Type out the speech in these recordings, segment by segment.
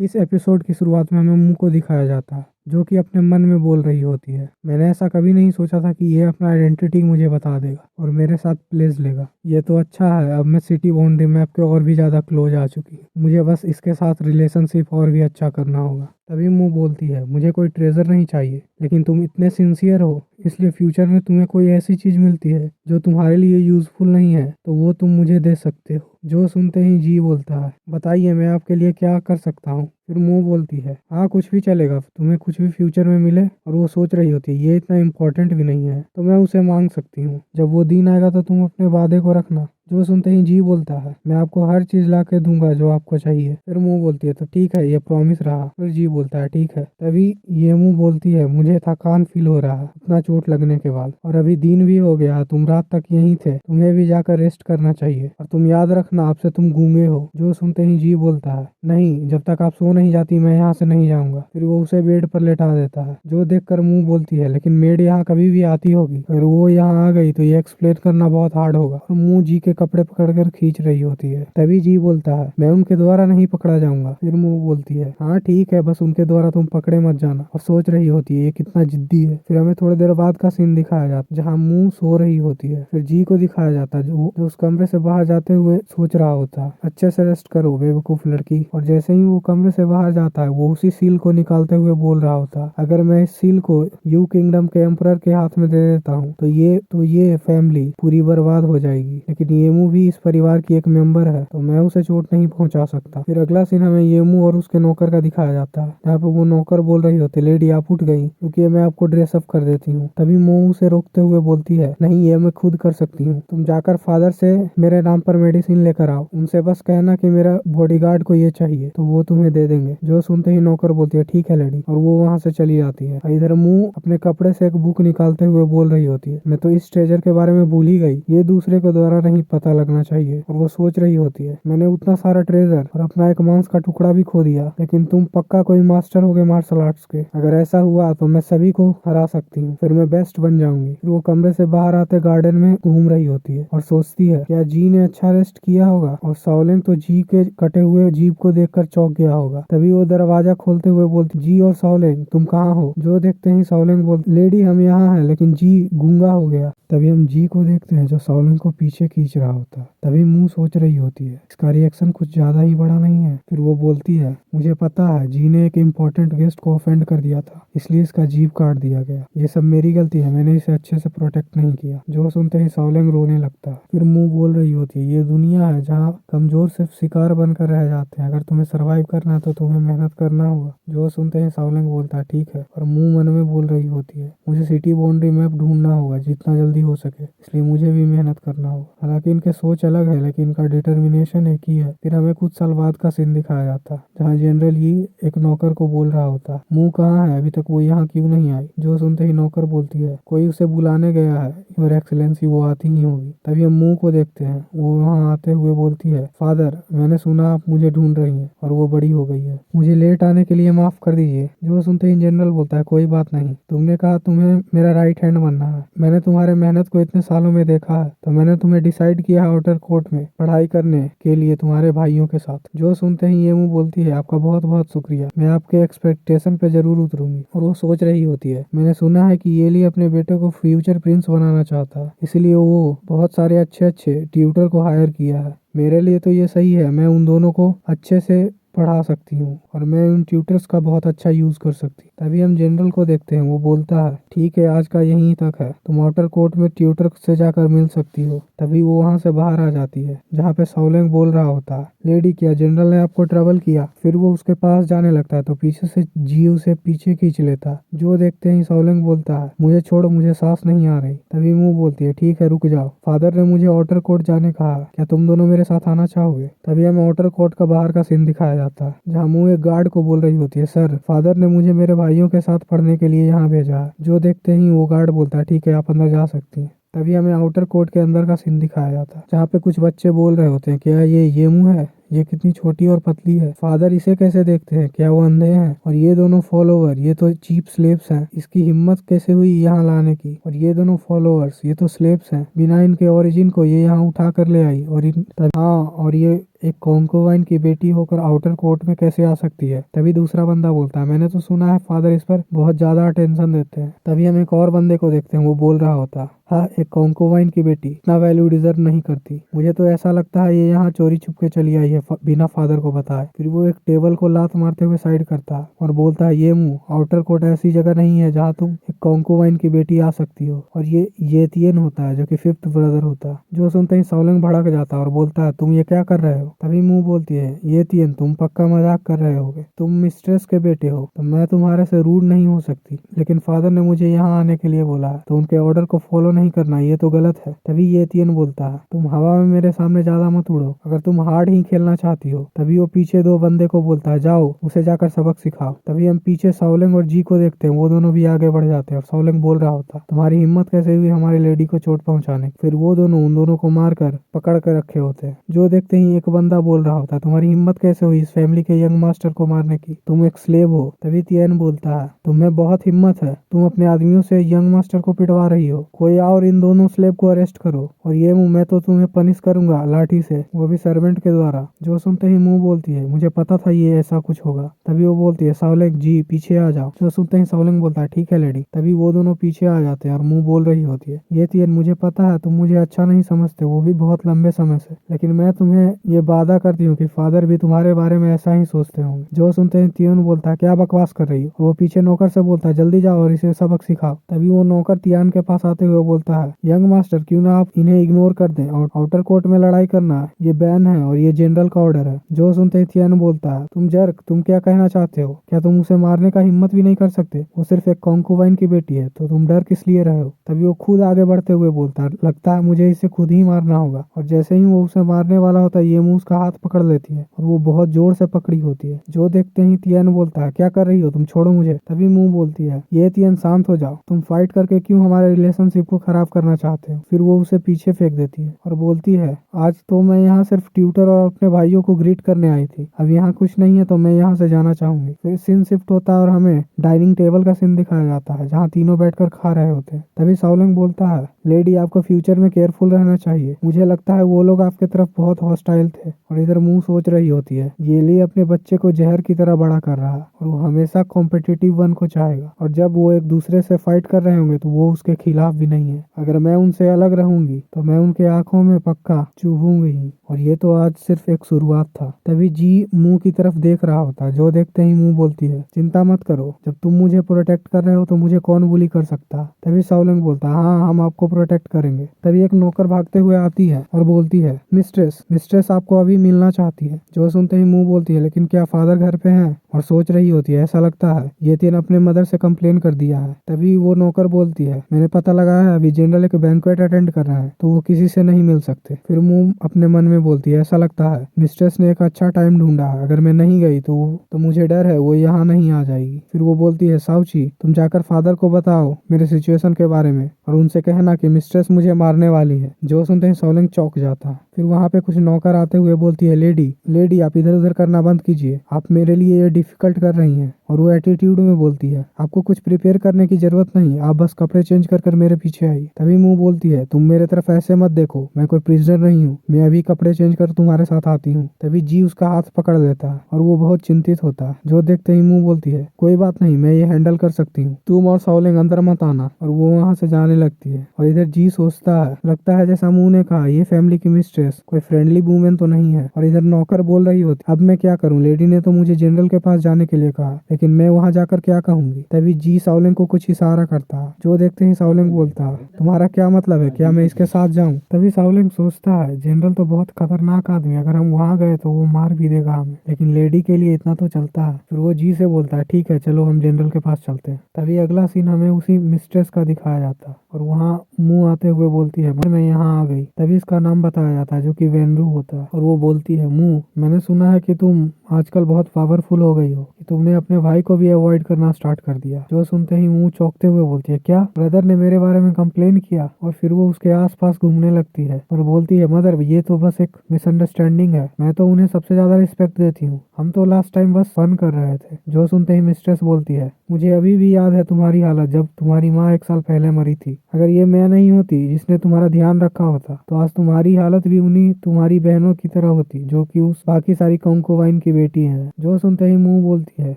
इस एपिसोड की शुरुआत में हमें मुंह को दिखाया जाता है जो कि अपने मन में बोल रही होती है। मैंने ऐसा कभी नहीं सोचा था कि ये अपना आइडेंटिटी मुझे बता देगा और मेरे साथ प्लेस लेगा। ये तो अच्छा है, अब मैं सिटी बाउंड्री मैप के और भी ज़्यादा क्लोज आ चुकी हूँ। मुझे बस इसके साथ रिलेशनशिप और भी अच्छा करना होगा। तभी मुंह बोलती है, मुझे कोई ट्रेजर नहीं चाहिए, लेकिन तुम इतने सिंसियर हो, इसलिए फ्यूचर में तुम्हें कोई ऐसी चीज़ मिलती है जो तुम्हारे लिए यूजफुल नहीं है तो वो तुम मुझे दे सकते हो। जो सुनते ही जी बोलता है, बताइए मैं आपके लिए क्या कर सकता हूँ। फिर मुंह बोलती है, हाँ कुछ भी चलेगा, तुम्हें कुछ भी फ्यूचर में मिले। और वो सोच रही होती है ये इतना इम्पोर्टेंट भी नहीं है तो मैं उसे मांग सकती हूँ। जब वो दिन आएगा तो तुम अपने वादे को रखना। जो सुनते ही जी बोलता है, मैं आपको हर चीज ला के दूंगा जो आपको चाहिए। फिर मुंह बोलती है, तो ठीक है, ये प्रॉमिस रहा। फिर जी बोलता है, ठीक है। तभी ये मुंह बोलती है, मुझे थकान फील हो रहा है इतना चोट लगने के बाद, और अभी दिन भी हो गया, तुम रात तक यहीं थे, तुम्हें भी जाकर रेस्ट करना चाहिए। और तुम याद रखना, आपसे तुम गूंगे हो। जो सुनते ही जी बोलता है, नहीं, जब तक आप सो नहीं जाती मैं यहाँ से नहीं जाऊंगा। फिर वो उसे बेड पर लेटा देता है। जो देखकर मुंह बोलती है, लेकिन मेड यहाँ कभी भी आती होगी, अगर वो यहाँ आ गई तो ये एक्सप्लेन करना बहुत हार्ड होगा। और मुंह जी के कपड़े पकड़कर खींच रही होती है। तभी जी बोलता है, मैं उनके द्वारा नहीं पकड़ा जाऊंगा। फिर मुंह बोलती है, हाँ ठीक है, बस उनके द्वारा तुम पकड़े मत जाना। और सोच रही होती है ये कितना जिद्दी है। फिर हमें थोड़ी देर बाद का सीन दिखाया जाता है जहाँ मुंह सो रही होती है। फिर जी को दिखाया जाता है जो उस कमरे से बाहर जाते हुए सोच रहा होता है, अच्छे से रेस्ट करो बेवकूफ लड़की। और जैसे ही वो कमरे से बाहर जाता है, वो उसी सील को निकालते हुए बोल रहा होता है, अगर मैं इस सील को यू किंगडम के एम्परर के हाथ में दे देता हूँ तो ये फैमिली पूरी बर्बाद हो जाएगी। लेकिन येमू भी इस परिवार की एक मेंबर है तो मैं उसे चोट नहीं पहुंचा सकता। फिर अगला सीन हमें येमू और उसके नौकर का दिखाया जाता है, जहाँ पे वो नौकर बोल रही होती, लेडी आप उठ गई, क्योंकि मैं आपको ड्रेसअप कर देती हूँ। तभी मोमू उसे रोकते हुए बोलती है, नहीं, ये मैं खुद कर सकती हूँ। तुम जाकर फादर से मेरे नाम पर मेडिसिन लेकर आओ, उनसे बस कहना कि मेरा बॉडीगार्ड को ये चाहिए तो वो तुम्हें दे देंगे। जो सुनते ही नौकर बोलती है, ठीक है लेडी, और वो वहाँ से चली जाती है। इधर मुंह अपने कपड़े से एक बुक निकालते हुए बोल रही होती है, मैं तो इस ट्रेजर के बारे में भूल ही गई, ये दूसरे के द्वारा नहीं पता लगना चाहिए। और वो सोच रही होती है, मैंने उतना सारा ट्रेजर और अपना एक मांस का टुकड़ा भी खो दिया, लेकिन तुम पक्का कोई मास्टर होगे मार्शल आर्ट्स के। अगर ऐसा हुआ तो मैं सभी को हरा सकती हूँ, फिर मैं बेस्ट बन जाऊंगी। फिर वो कमरे से बाहर आते गार्डन में घूम रही होती है और सोचती है, क्या जी ने अच्छा रेस्ट किया होगा। और साओलिंग तो जी के कटे हुए जीभ को देखकर चौंक गया होगा। तभी वो दरवाजा खोलते हुए बोलती, जी और साओलिंग तुम कहाँ हो। जो देखते ही साओलिंग बोलती, लेडी हम यहाँ हैं, लेकिन जी गूंगा हो गया। तभी हम जी को देखते हैं जो साओलिंग को पीछे खींच रहा होता है। तभी मुंह सोच रही होती है, इसका रिएक्शन कुछ ज्यादा ही बड़ा नहीं है। फिर वो बोलती है, मुझे पता है जी ने एक इम्पोर्टेंट गेस्ट को ऑफेंड कर दिया था, इसलिए इसका जीभ काट दिया गया। ये सब मेरी गलती है, मैंने इसे अच्छे से प्रोटेक्ट नहीं किया। जो सुनते ही साओलिंग रोने लगता है। फिर मुंह बोल रही होती है, ये दुनिया है जहाँ कमजोर सिर्फ शिकार बनकर रह जाते हैं, अगर तुम्हें सर्वाइव करना है तो तुम्हें मेहनत करना होगा। जो सुनते ही साओलिंग बोलता है, ठीक है। और मुंह मन में बोल रही होती है, मुझे सिटी बाउंड्री मैप ढूंढना होगा जितना जल्दी हो सके, इसलिए मुझे भी मेहनत करना होगा। हालांकि इनके सोच अलग है लेकिन इनका डिटर्मिनेशन एक ही है। फिर हमें कुछ साल बाद का सीन दिखाया जाता है जहाँ जनरल ये एक नौकर को बोल रहा होता है, मुंह कहाँ है, अभी तक वो यहाँ क्यों नहीं आई। जो सुनते ही नौकर बोलती है, कोई उसे बुलाने गया है योर एक्सीलेंसी, वो आती ही होगी। तभी हम मुंह को देखते हैं, वो वहाँ आते हुए बोलती है, फादर मैंने सुना आप मुझे ढूंढ रही हैं और वो बड़ी हो गई है, मुझे लेट आने के लिए माफ कर दीजिए। जो सुनते ही जनरल बोलता है, कोई बात नहीं, तुमने कहा तुम्हें मेरा राइट हैंड बनना है, मैंने तुम्हारे मेहनत को इतने सालों में देखा है तो मैंने तुम्हें डिसाइड किया है आउटर कोर्ट में पढ़ाई करने के लिए तुम्हारे भाइयों के साथ। जो सुनते ही ये मुंह बोलती है, आपका बहुत बहुत शुक्रिया, मैं आपके एक्सपेक्टेशन पे जरूर उतरूंगी। और वो सोच रही होती है, मैंने सुना है कि येली अपने बेटे को फ्यूचर प्रिंस बनाना चाहता है, इसलिए वो बहुत सारे अच्छे अच्छे ट्यूटर को हायर किया है। मेरे लिए तो ये सही है, मैं उन दोनों को अच्छे से पढ़ा सकती हूँ और मैं उन ट्यूटर्स का बहुत अच्छा यूज कर सकती। तभी हम जनरल को देखते हैं, वो बोलता है, ठीक है आज का यहीं तक है, तुम आउटर कोर्ट में ट्यूटर से जाकर मिल सकती हो। तभी वो वहाँ से बाहर आ जाती है जहाँ पे साओलिंग बोल रहा होता है, लेडी क्या जनरल ने आपको ट्रबल किया। फिर वो उसके पास जाने लगता है तो पीछे से जी उसे पीछे खींच लेता है। जो देखते ही साओलिंग बोलता है, मुझे छोड़ो, मुझे सांस नहीं आ रही। तभी मुंह बोलती है, ठीक है रुक जाओ, फादर ने मुझे आउटर कोर्ट जाने कहा, क्या तुम दोनों मेरे साथ आना चाहोगे। तभी हमें आउटर कोर्ट का बाहर का सीन दिखाया जाता है जहाँ मुंह एक गार्ड को बोल रही होती है, सर फादर ने मुझे मेरे भाइयों के साथ पढ़ने के लिए यहाँ भेजा है। जो देखते ही वो गार्ड बोलता है, ठीक है आप अंदर जा सकती हैं। तभी हमें आउटर कोर्ट के अंदर का सीन दिखाया जाता है जहाँ पे कुछ बच्चे बोल रहे होते हैं, क्या ये येमू है, ये कितनी छोटी और पतली है। फादर इसे कैसे देखते हैं? क्या वो अंधे हैं? और ये दोनों फॉलोवर, ये तो चीप स्लेव्स हैं। इसकी हिम्मत कैसे हुई यहाँ लाने की? और ये दोनों फॉलोअर्स, ये तो स्लेव्स हैं। बिना इनके ओरिजिन को ये यहाँ उठा कर ले आई। और हाँ, और ये एक कॉन्कोवाइन की बेटी होकर आउटर कोर्ट में कैसे आ सकती है? तभी दूसरा बंदा बोलता है, मैंने तो सुना है फादर इस पर बहुत ज्यादा अटेंशन देते हैं। तभी हम एक और बंदे को देखते हैं, वो बोल रहा होता है, हाँ, एक कॉन्कोवाइन की बेटी इतना वैल्यू डिजर्व नहीं करती। मुझे तो ऐसा लगता है ये यहाँ चोरी छुप के चली आई है बिना फादर को बताए। फिर वो एक टेबल को लात मारते हुए साइड करता है और बोलता है, ये मुंह, आउटर कोर्ट ऐसी जगह नहीं है जहाँ तुम एक कॉन्कोवाइन की बेटी आ सकती हो। और ये येतियन होता है जो कि फिफ्थ ब्रदर होता है। जो सुनते ही सावलंग भड़क जाता है और बोलता है, तुम ये क्या कर रहे हो? तभी मुंह बोलती है, येतियन, तुम पक्का मजाक कर रहे होगे। तुम मिस्ट्रेस के बेटे हो तो मैं तुम्हारे से रूड नहीं हो सकती, लेकिन फादर ने मुझे यहाँ आने के लिए बोला है तो उनके ऑर्डर को फॉलो नहीं करना ये तो गलत है। तभी येतियन बोलता है, तुम हवा में मेरे सामने ज्यादा मत उड़ो, अगर तुम हार्ड ही खेलना चाहती हो। तभी वो पीछे दो बंदे को बोलता है, जाओ उसे जाकर सबक सिखाओ। तभी हम पीछे सावलंग और जी को देखते हैं, वो दोनों भी आगे बढ़ जाते हैं और सावलंग बोल रहा होता है, तुम्हारी हिम्मत कैसे हुई हमारी लेडी को चोट पहुंचाने? फिर वो दोनों उन दोनों को मारकर पकड़ कर रखे होते हैं। जो देखते ही एक बंदा बोल रहा होता है, तुम्हारी हिम्मत कैसे हुई इस फैमिली के यंग मास्टर को मारने की? तुम एक स्लेव हो। तभी तियन बोलता है, तुम्हें बहुत हिम्मत है, तुम अपने आदमियों से यंग मास्टर को पिटवा रही हो। कोई और इन दोनों स्लेव को अरेस्ट करो। और ये मुंह, मैं तो तुम्हें पनिश करूंगा लाठी से, वो भी सर्वेंट के द्वारा। जो सुनते ही मुंह बोलती है, मुझे पता था ये ऐसा कुछ होगा। तभी वो बोलती है, सावलंग जी पीछे आ जाओ। जो सुनते ही सावलंग बोलता है, ठीक है लेडी। तभी वो दोनों पीछे आ जाते हैं और मुंह बोल रही होती है, ये तियन, मुझे पता है तुम मुझे अच्छा नहीं समझते, वो भी बहुत लंबे समय से, लेकिन मैं तुम्हें ये वादा करती हूँ कि फादर भी तुम्हारे बारे में ऐसा ही सोचते होंगे। जो सुनते ही तियन बोलता है, क्या बकवास कर रही हो? वो पीछे नौकर से बोलता है, जल्दी जाओ और इसे सबक सिखाओ। तभी वो नौकर तियान के पास आते हुए बोलता है, यंग मास्टर, क्यों ना आप इन्हें इग्नोर कर दें, और आउटर कोर्ट में लड़ाई करना ये बैन है और ये जनरल का ऑर्डर है। जो सुनते ही तियान बोलता है, तुम जर्क, तुम क्या कहना चाहते हो? क्या तुम उसे मारने का हिम्मत भी नहीं कर सकते? वो सिर्फ एक कॉन्कुबाइन की बेटी है, तो तुम डर किस लिए रहे हो? तभी वो खुद आगे बढ़ते हुए बोलता है, लगता है मुझे इसे खुद ही मारना होगा। और जैसे ही वो उसे मारने वाला होता है, ये मुंह उसका हाथ पकड़ लेती है और वो बहुत जोर से पकड़ी होती है। जो देखते ही तियन बोलता है, क्या कर रही हो तुम, छोड़ो मुझे। तभी मुंह बोलती है, ये तियन शांत हो जाओ, तुम फाइट करके क्यों हमारे रिलेशनशिप को खराब करना चाहते हो? फिर वो उसे पीछे फेंक देती है और बोलती है, आज तो मैं यहाँ सिर्फ ट्यूटर और अपने भाइयों को ग्रीट करने आई थी, अब यहाँ कुछ नहीं है तो मैं यहाँ से जाना चाहूंगी। फिर सीन शिफ्ट होता है और हमें डाइनिंग टेबल का सीन दिखाया जाता है जहाँ तीनों बैठकर खा रहे होते हैं। तभी सावलंग बोलता है, लेडी, आपको फ्यूचर में केयरफुल रहना चाहिए, मुझे लगता है वो लोग आपके तरफ बहुत हॉस्टाइल थे। और इधर मुंह सोच रही होती है, ये लिए अपने बच्चे को जहर की तरह बड़ा कर रहा है और वो हमेशा कॉम्पिटिटिव वन को चाहेगा, और जब वो एक दूसरे से फाइट कर रहे होंगे तो वो उसके खिलाफ भी नहीं है। अगर मैं उनसे अलग रहूंगी तो मैं उनके आंखों में पक्का चुभूंगी ही। और ये तो आज सिर्फ एक शुरुआत था। तभी जी मुंह की तरफ देख रहा होता है। जो देखते ही मुंह बोलती है, चिंता मत करो, जब तुम मुझे प्रोटेक्ट कर रहे हो तो मुझे कौन बुली कर सकता है? तभी सावलंग बोलता है, हाँ, हम आपको प्रोटेक्ट करेंगे। तभी एक नौकर भागते हुए आती है और बोलती है, मिस्ट्रेस आपको अभी मिलना चाहती है। जो सुनते ही मुंह बोलती है, लेकिन क्या फादर घर पे हैं? और सोच रही होती है, ऐसा लगता है ये तीन अपने मदर से कंप्लेन कर दिया है। तभी वो नौकर बोलती है, मैंने पता लगाया है, अभी जनरल एक बैंक्वेट अटेंड कर रहा है तो वो किसी से नहीं मिल सकते। फिर मुंह अपने मन में बोलती है, ऐसा लगता है मिस्ट्रेस ने एक अच्छा टाइम ढूंढा है, अगर मैं नहीं गई तो मुझे डर है वो यहाँ नहीं आ जाएगी। फिर वो बोलती है, साउची, तुम जाकर फादर को बताओ मेरे सिचुएशन के बारे में और उनसे कहना कि मिस्ट्रेस मुझे मारने वाली है। जो सुनते ही सावलंग चौंक जाता है। फिर वहाँ पे कुछ नौकर आते हुए बोलती है, लेडी आप इधर उधर करना बंद कीजिए, आप मेरे लिए ये डिफिकल्ट कर रही हैं। और वो एटीट्यूड में बोलती है, आपको कुछ प्रिपेयर करने की जरूरत नहीं, आप बस कपड़े चेंज कर कर मेरे पीछे आई। तभी मुंह बोलती है, तुम मेरे तरफ ऐसे मत देखो, मैं कोई प्रिजनर नहीं हूँ, मैं अभी कपड़े चेंज कर तुम्हारे साथ आती हूँ। तभी जी उसका हाथ पकड़ लेता है और वो बहुत चिंतित होता है। जो देखते ही मुंह बोलती है, कोई बात नहीं, मैं ये हैंडल कर सकती हूँ, तुम और सावलंग अंदर मत आना। और वो वहाँ से जाने लगती है। और इधर जी सोचता है, लगता है जैसा मुंह ने कहा, ये फैमिली की मिस्ट्रेस कोई फ्रेंडली वूमेन तो नहीं है। और इधर नौकर बोल रही होती, अब मैं क्या करूँ, लेडी ने तो मुझे जनरल के पास जाने के लिए कहा, लेकिन मैं वहाँ जाकर क्या कहूंगी? तभी जी सावलंग को कुछ इशारा करता है। जो देखते ही सावलंग बोलता है, तुम्हारा क्या मतलब है, क्या मैं इसके साथ जाऊं? तभी सावलंग सोचता है, जनरल तो बहुत खतरनाक आदमी, अगर हम वहाँ गए तो वो मार भी देगा हमें, लेकिन लेडी के लिए इतना तो चलता है। फिर वो जी से बोलता है, ठीक है चलो हम जनरल के पास चलते हैं। तभी अगला सीन हमें उसी मिस्ट्रेस का दिखाया जाता है और वहाँ मुंह आते हुए बोलती है, मैं यहाँ आ गई। तभी इसका नाम बताया जाता है जो कि वेनरू होता है। और वो बोलती है, मुंह, मैंने सुना है कि तुम आजकल बहुत पावरफुल हो गई हो, कि तुमने अपने भाई को भी अवॉइड करना स्टार्ट कर दिया। जो सुनते ही मुंह चौंकते हुए बोलती है, क्या ब्रदर ने मेरे बारे में कंप्लेन किया? और फिर वो उसके आसपास घूमने लगती है और बोलती है, मदर ये तो बस एक मिसअंडरस्टैंडिंग है, मैं तो उन्हें सबसे ज्यादा रिस्पेक्ट देती हूँ, हम तो लास्ट टाइम बस फन कर रहे थे। जो सुनते ही मिस्ट्रेस बोलती है, मुझे अभी भी याद है तुम्हारी हालत जब तुम्हारी माँ 1 साल पहले मरी थी। अगर ये मैं नहीं होती जिसने तुम्हारा ध्यान रखा होता तो आज तुम्हारी हालत भी उन्हीं तुम्हारी बहनों की तरह होती जो कि उस बाकी सारी कंकुबाइन की बेटी हैं। जो सुनते ही मुंह बोलती है,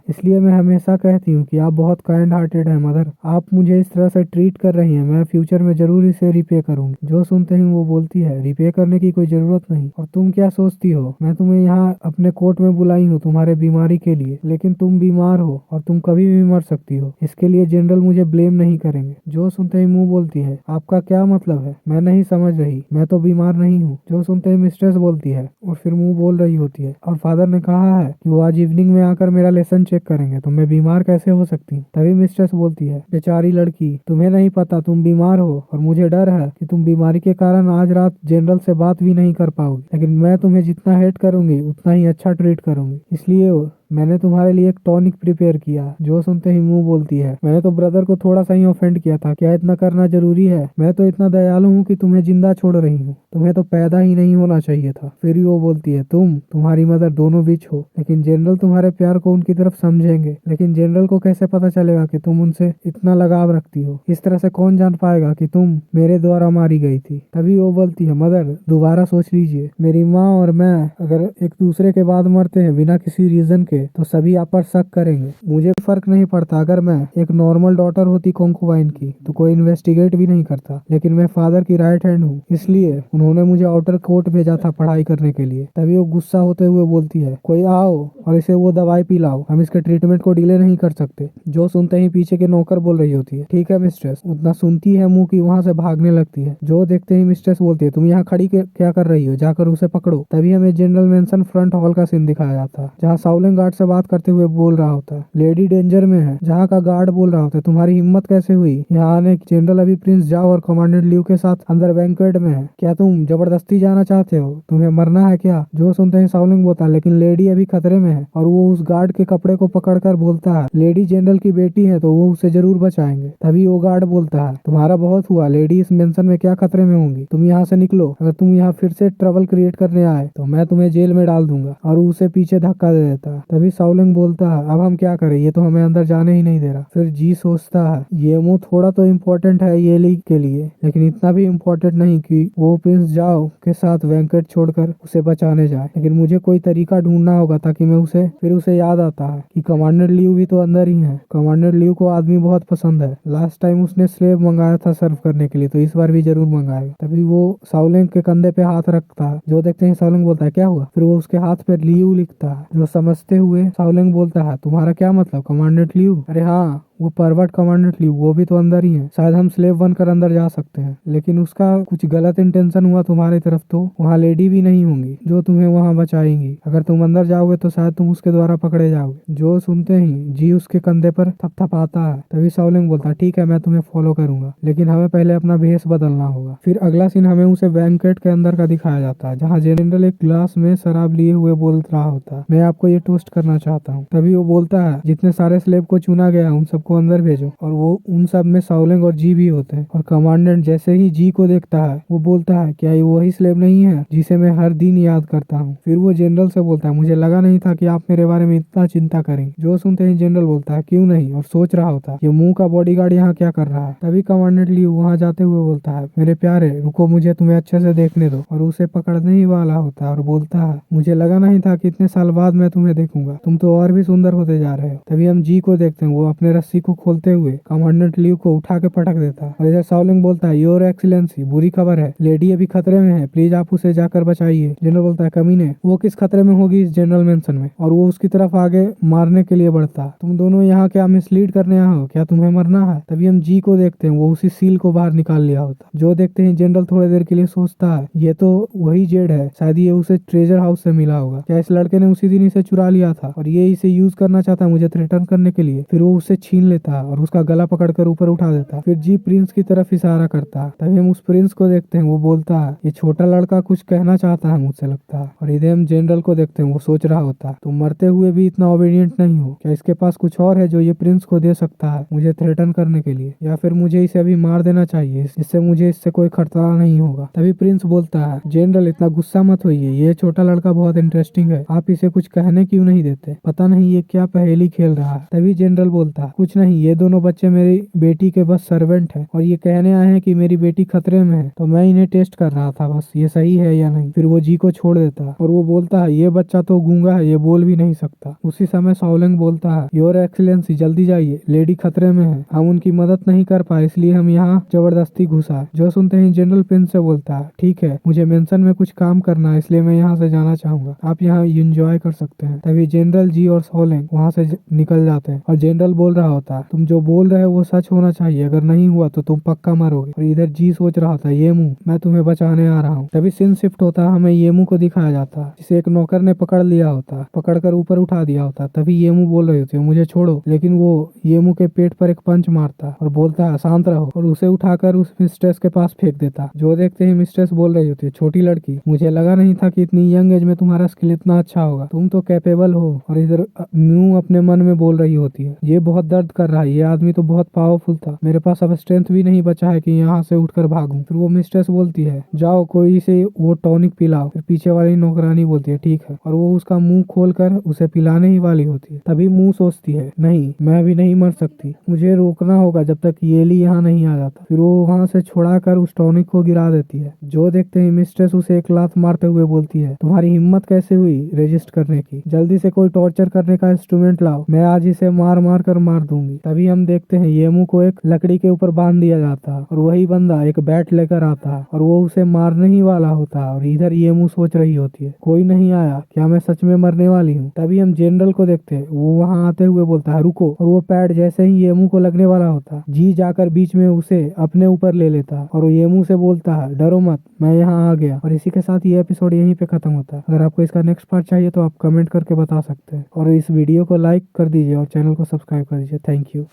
इसलिए मैं हमेशा कहती हूँ कि आप बहुत काइंड हार्टेड है मदर, आप मुझे इस तरह से ट्रीट कर रही हैं, मैं फ्यूचर में जरूर इसे रिपे करूंगी। जो सुनते ही वो बोलती है, रिपे करने की कोई जरूरत नहीं, और तुम क्या सोचती हो मैं तुम्हें यहाँ अपने कोर्ट में बुलाई हूँ तुम्हारे बीमारी के लिए, लेकिन तुम बीमार हो और तुम कभी भी मर सकती हो, इसके लिए जनरल मुझे ब्लेम नहीं करेंगे। जो सुनते ही मुंह बोलती है, आपका क्या मतलब है? मैं नहीं समझ रही, मैं तो बीमार नहीं हूँ। जो सुनते ही मिस्ट्रेस बोलती है और फिर मुंह बोल रही होती है, और फादर ने कहा है कि वो आज इवनिंग में आकर मेरा लेसन चेक करेंगे, तो मैं बीमार कैसे हो सकती हूँ? तभी मिस्ट्रेस बोलती है, बेचारी लड़की, तुम्हें नहीं पता तुम बीमार हो और मुझे डर है कि तुम बीमारी के कारण आज रात जनरल से बात भी नहीं कर पाओगी, लेकिन मैं तुम्हें जितना हेट करूंगी उतना ही अच्छा ट्रीट करूंगी, इसलिए मैंने तुम्हारे लिए एक टॉनिक प्रिपेयर किया। जो सुनते ही मुंह बोलती है, मैंने तो ब्रदर को थोड़ा सा ही ऑफेंड किया था, क्या इतना करना जरूरी है? मैं तो इतना दयालु हूँ कि तुम्हें जिंदा छोड़ रही हूँ, तुम्हें तो पैदा ही नहीं होना चाहिए था। फिर भी वो बोलती है, तुम्हारी मदर दोनों बिच हो, लेकिन जनरल तुम्हारे प्यार को उनकी तरफ समझेंगे, लेकिन जनरल को कैसे पता चलेगा कि तुम उनसे इतना लगाव रखती हो? इस तरह से कौन जान पाएगा कि तुम मेरे द्वारा मारी गई थी? तभी वो बोलती है, मदर दोबारा सोच लीजिए, मेरी माँ और मैं अगर एक दूसरे के बाद मरते हैं बिना किसी रीजन के तो सभी आप पर शक करेंगे। मुझे फर्क नहीं पड़ता अगर मैं एक नॉर्मल डॉटर होती कंकुबाइन की तो कोई इन्वेस्टिगेट भी नहीं करता, लेकिन मैं फादर की राइट हैंड हूँ, इसलिए उन्होंने मुझे आउटर कोर्ट भेजा था पढ़ाई करने के लिए। तभी वो गुस्सा होते हुए बोलती है, कोई आओ और इसे वो दवाई पिलाओ, हम इसके ट्रीटमेंट को डिले नहीं कर सकते। जो सुनते ही पीछे के नौकर बोल रही होती है, ठीक है मिस्ट्रेस। उतना सुनती है मुंह की वहां से भागने लगती है। जो देखते ही मिस्ट्रेस बोलती है, तुम यहाँ खड़ी क्या कर रही हो, जाकर उसे पकड़ो। तभी हमें जनरल मेंशन फ्रंट हॉल का सीन दिखाया जाता है, जहाँ साउलिंग गार्ड से बात करते हुए बोल रहा होता है, लेडी डेंजर में है। जहाँ का गार्ड बोल रहा होता है, तुम्हारी हिम्मत कैसे हुई यहाँ आने? जनरल अभी प्रिंस जाओ और कमांडेंट ल्यू के साथ अंदर बैंक्वेट में है, क्या तुम जबरदस्ती जाना चाहते हो? तुम्हें मरना है क्या? जो सुनते ही साउलिंग बोलता है, लेकिन लेडी अभी खतरे में है। और वो उस गार्ड के कपड़े को पकड़कर बोलता है, लेडी जनरल की बेटी है तो वो उसे जरूर बचाएंगे। तभी वो गार्ड बोलता है, तुम्हारा बहुत हुआ, लेडी इस मेंशन में क्या खतरे में होंगी, तुम यहाँ से निकलो, अगर तुम यहाँ फिर से ट्रबल क्रिएट करने आए तो मैं तुम्हें जेल में डाल दूंगा। और उसे पीछे धक्का दे देता है। तभी साउलिंग बोलता है, अब हम क्या करें, ये तो हमें अंदर जाने ही नहीं दे रहा। फिर जी सोचता है, ये मुंह थोड़ा तो इम्पोर्टेंट है ये लीग के लिए, लेकिन इतना भी इम्पोर्टेंट नहीं कि वो प्रिंस जाओ के साथ वेंकट छोड़कर उसे बचाने जाए, लेकिन मुझे कोई तरीका ढूंढना होगा ताकि मैं उसे याद आता है कि कमांडर ल्यू भी तो अंदर ही है। कमांडर ल्यू को आदमी बहुत पसंद है, लास्ट टाइम उसने स्लेव मंगाया था सर्व करने के लिए, तो इस बार भी जरूर मंगाएगा। तभी वो साउलिंग के कंधे पे हाथ रखता है। जो देखते हैं साउलिंग बोलता है, क्या हुआ? फिर वो उसके हाथ पे ल्यू लिखता है। जो समझते हुए साउलिंग बोलता है, तुम्हारा क्या मतलब कमांडेंट ल्यू? अरे हाँ, वो परवर्ट कमांडेंट ल्यू, वो भी तो अंदर ही है, शायद हम स्लेव बनकर अंदर जा सकते हैं, लेकिन उसका कुछ गलत इंटेंशन हुआ तुम्हारी तरफ तो वहाँ लेडी भी नहीं होंगी जो तुम्हें वहाँ बचाएंगी। अगर तुम अंदर जाओगे तो शायद तुम उसके द्वारा पकड़े जाओगे। जो सुनते ही जी उसके कंधे पर थपथपाता है। तभी साउलिंग बोलता है, ठीक है मैं तुम्हें फॉलो करूंगा, लेकिन हमें पहले अपना भेष बदलना होगा। फिर अगला सीन हमें उसे बैंकेट के अंदर का दिखाया जाता है, जहाँ जनरल एक ग्लास में शराब लिए हुए बोल रहा होता है, मैं आपको ये टोस्ट करना चाहता हूँ। तभी वो बोलता है, जितने सारे स्लेव को चुना गया उन सबको अंदर भेजो, और वो उन सब में साउलिंग और जी भी होते हैं। और कमांडेंट जैसे ही जी को देखता है वो बोलता है, क्या ये वही स्लेव नहीं है जिसे मैं हर दिन याद करता हूँ? फिर वो जनरल से बोलता है, मुझे लगा नहीं था कि आप मेरे बारे में इतना चिंता करेंगे। जो सुनते ही जनरल बोलता है, क्यों नहीं, और सोच रहा होता है ये मुंह का बॉडीगार्ड यहाँ क्या कर रहा है। तभी कमांडेंट ल्यू वहाँ जाते हुए बोलता है, मेरे प्यारे रुको, मुझे तुम्हें अच्छे से देखने दो, और उसे पकड़ने ही वाला होता है और बोलता है, मुझे लगा नहीं था कि इतने साल बाद मैं तुम्हें देखूंगा, तुम तो और भी सुंदर होते जा रहे हो। तभी हम जी को देखते हैं, वो अपने रस्सी को खोलते हुए कमांडेंट ल्यू को उठा के पटक देता है। और इधर साउलिंग बोलता है, योर एक्सीलेंसी बुरी खबर है, लेडी अभी खतरे में है, प्लीज आप उसे जाकर बचाइए। जनरल बोलता है, कमीने वो किस खतरे में होगी इस जनरल मेंशन में? और वो उसकी तरफ आगे मारने के लिए बढ़ता है। तुम दोनों यहाँ क्या मिसलीड करने आए हो, क्या तुम्हें मरना है? तभी हम जी को देखते हैं, वो उसी सील को बाहर निकाल लिया होता। जो देखते हैं जनरल थोड़ी देर के लिए सोचता है, ये तो वही जेड है, शायद ये उसे ट्रेजर हाउस से मिला होगा, क्या इस लड़के ने उसी दिन इसे चुरा लिया था और ये इसे यूज करना चाहता है मुझे थ्रेटन करने के लिए? फिर वो उसे छीन लेता और उसका गला पकड़कर ऊपर उठा देता। फिर जी प्रिंस की तरफ इशारा करता। तभी हम उस प्रिंस को देखते हैं, वो बोलता है ये छोटा लड़का कुछ कहना चाहता है मुझसे लगता है। और इधर हम जनरल को देखते हैं, वो सोच रहा होता है तुम मरते हुए भी इतना ओबीडियंट नहीं हो, क्या इसके पास कुछ और है जो ये प्रिंस को दे सकता है मुझे थ्रेटन करने के लिए, या फिर मुझे इसे अभी मार देना चाहिए जिससे मुझे इससे कोई खतरा नहीं होगा। तभी प्रिंस बोलता है जनरल इतना गुस्सा मत होइए, ये छोटा लड़का बहुत इंटरेस्टिंग है, आप इसे कुछ कहने क्यों नहीं देते, पता नहीं ये क्या पहेली खेल रहा है। तभी जनरल बोलता है कुछ नहीं, ये दोनों बच्चे मेरी बेटी के बस सर्वेंट हैं और ये कहने आए हैं कि मेरी बेटी खतरे में है, तो मैं इन्हें टेस्ट कर रहा था बस, ये सही है या नहीं। फिर वो जी को छोड़ देता है और वो बोलता है ये बच्चा तो गूंगा है, ये बोल भी नहीं सकता। उसी समय सॉलिंग बोलता है योर एक्सीलेंसी जल्दी जाइए, लेडी खतरे में है, हम उनकी मदद नहीं कर पाए इसलिए हम यहाँ जबरदस्ती घुसा। जो सुनते ही जनरल प्रिंस से बोलता है ठीक है, मुझे मेंशन में कुछ काम करना है इसलिए मैं यहाँ से जाना चाहूंगा, आप यहाँ एंजॉय कर सकते हैं। तभी जनरल जी और सॉलिंग वहाँ से निकल जाते हैं और जनरल बोल रहा होता है तुम जो बोल रहे हो वो सच होना चाहिए, अगर नहीं हुआ तो तुम पक्का मरोगे। और इधर जी सोच रहा था ये मुंह मैं तुम्हें बचाने आ रहा हूँ। तभी सीन शिफ्ट होता है, हमें येमू को दिखाया जाता है जिसे एक नौकर ने पकड़ लिया होता है, पकड़कर ऊपर उठा दिया होता है। तभी येमू बोल रहे होते मुझे छोड़ो, लेकिन वो येमू के पेट पर एक पंच मारता और बोलता है शांत रहो, और उसे उठाकर उस मिस्ट्रेस के पास फेंक देता। जो देखते ही मिस्ट्रेस बोल रही होती है छोटी लड़की मुझे लगा नहीं था कि इतनी यंग एज में तुम्हारा स्किल इतना अच्छा होगा, तुम तो कैपेबल हो। और इधर म्यू अपने मन में बोल रही होती है ये बहुत दर्द कर रहा है, ये आदमी तो बहुत पावरफुल था, मेरे पास अब स्ट्रेंथ भी नहीं बचा है कि यहाँ से उठकर भागूं। फिर वो मिस्ट्रेस बोलती है जाओ कोई से वो टॉनिक पिलाओ। फिर पीछे वाली नौकरानी बोलती है ठीक है, और वो उसका मुंह खोलकर उसे पिलाने ही वाली होती है। तभी मुंह सोचती है नहीं मैं अभी नहीं मर सकती, मुझे रोकना होगा जब तक येली यहाँ नहीं आ जाता। फिर वो वहाँ से छुड़ाकर उस टॉनिक को गिरा देती है। जो देखते ही मिस्ट्रेस उसे एक लात मारते हुए बोलती है तुम्हारी हिम्मत कैसे हुई रेजिस्ट करने की, जल्दी से कोई टॉर्चर करने का इंस्ट्रूमेंट लाओ, मैं आज इसे मार मार कर मार दूंगी। तभी हम देखते हैं येमू को एक लकड़ी के ऊपर बांध दिया जाता है और वही बंदा एक बैट लेकर आता है और वो उसे मारने ही वाला होता है। और इधर येमू सोच रही होती है कोई नहीं आया, क्या मैं सच में मरने वाली हूँ। तभी हम जनरल को देखते हैं, वो वहाँ आते हुए बोलता है रुको, और वो पैड जैसे ही येमू को लगने वाला होता जी जाकर बीच में उसे अपने ऊपर ले लेता और वो येमू से बोलता है डरो मत मैं यहाँ आ गया। और इसी के साथ ये एपिसोड यहीं पे खत्म होता है। अगर आपको इसका नेक्स्ट पार्ट चाहिए तो आप कमेंट करके बता सकते हैं, और इस वीडियो को लाइक कर दीजिए और चैनल को सब्सक्राइब कर दीजिए। Thank you.